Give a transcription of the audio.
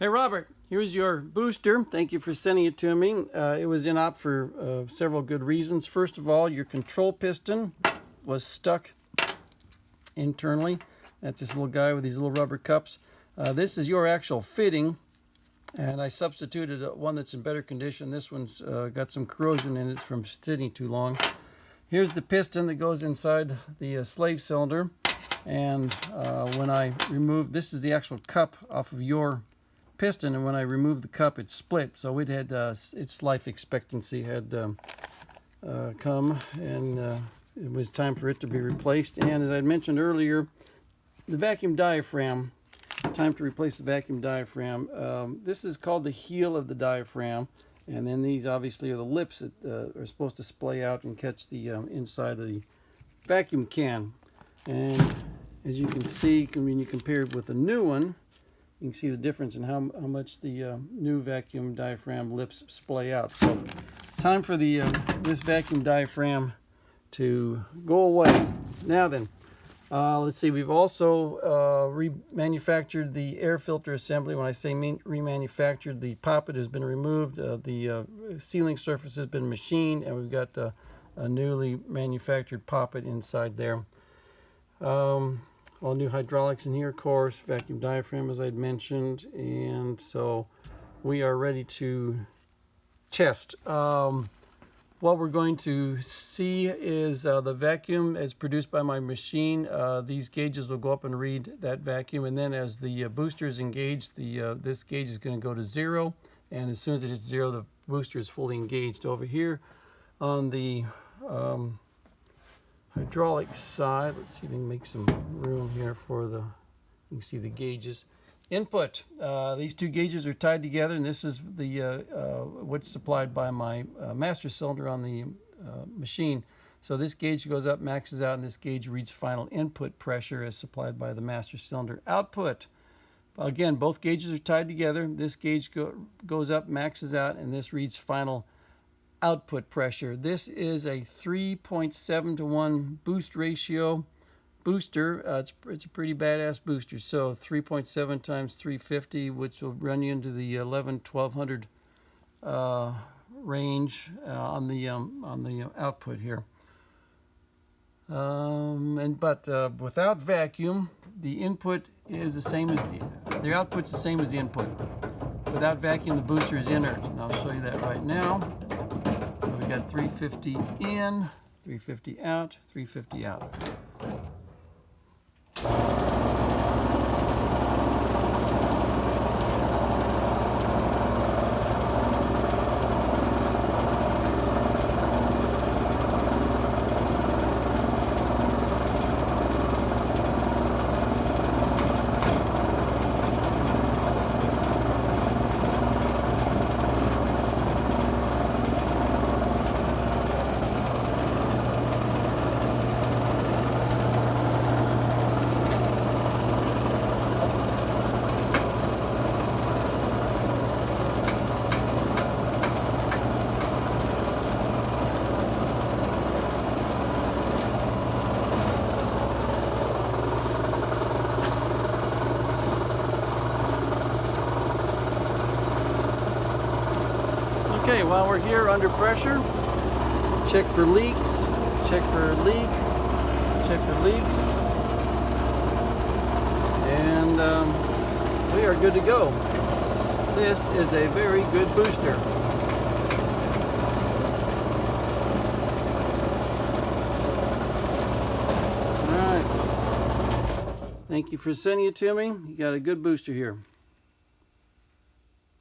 Hey Robert, here's your booster. Thank you for sending it to me. It was in op for several good reasons. First of all, your control piston was stuck internally. That's this little guy with these little rubber cups. This is your actual fitting, and I substituted one that's in better condition. This one's got some corrosion in it from sitting too long. Here's the piston that goes inside the slave cylinder, and when I remove, this is the actual cup off of your piston, and when I removed the cup, it split. So it had its life expectancy had come, and it was time for it to be replaced. And as I mentioned earlier, the vacuum diaphragm, time to replace the vacuum diaphragm. This is called the heel of the diaphragm, and then these obviously are the lips that are supposed to splay out and catch the inside of the vacuum can. And as you can see, when you compare it with the new one, you can see the difference in how much the new vacuum diaphragm lips splay out. So time for the this vacuum diaphragm to go away. Now then, let's see, we've also remanufactured the air filter assembly. When I say remanufactured, the poppet has been removed, the sealing surface has been machined, and we've got a newly manufactured poppet inside there. All new hydraulics in here, of course, vacuum diaphragm as I'd mentioned, and so we are ready to test. What we're going to see is the vacuum as produced by my machine. These gauges will go up and read that vacuum, and then as the booster is engaged, this gauge is going to go to 0, and as soon as it hits 0, the booster is fully engaged. Over here on the hydraulic side, let's see if we can make some room here for you can see the gauges. Input, these two gauges are tied together, and this is the what's supplied by my master cylinder on the machine. So this gauge goes up, maxes out, and this gauge reads final input pressure as supplied by the master cylinder. Output, again, both gauges are tied together. This gauge goes up, maxes out, and this reads final output pressure. This is a 3.7 to 1 boost ratio booster. It's a pretty badass booster. So 3.7 times 350, which will run you into the 1200 range on the output here. But without vacuum, the input is the same as the output's the same as the input. Without vacuum, the booster is inert, and I'll show you that right now. So we got 350 in, 350 out, 350 out. Okay, while we're here under pressure, check for leaks, check for leak, check for leaks, and we are good to go. This is a very good booster. All right. Thank you for sending it to me. You got a good booster here.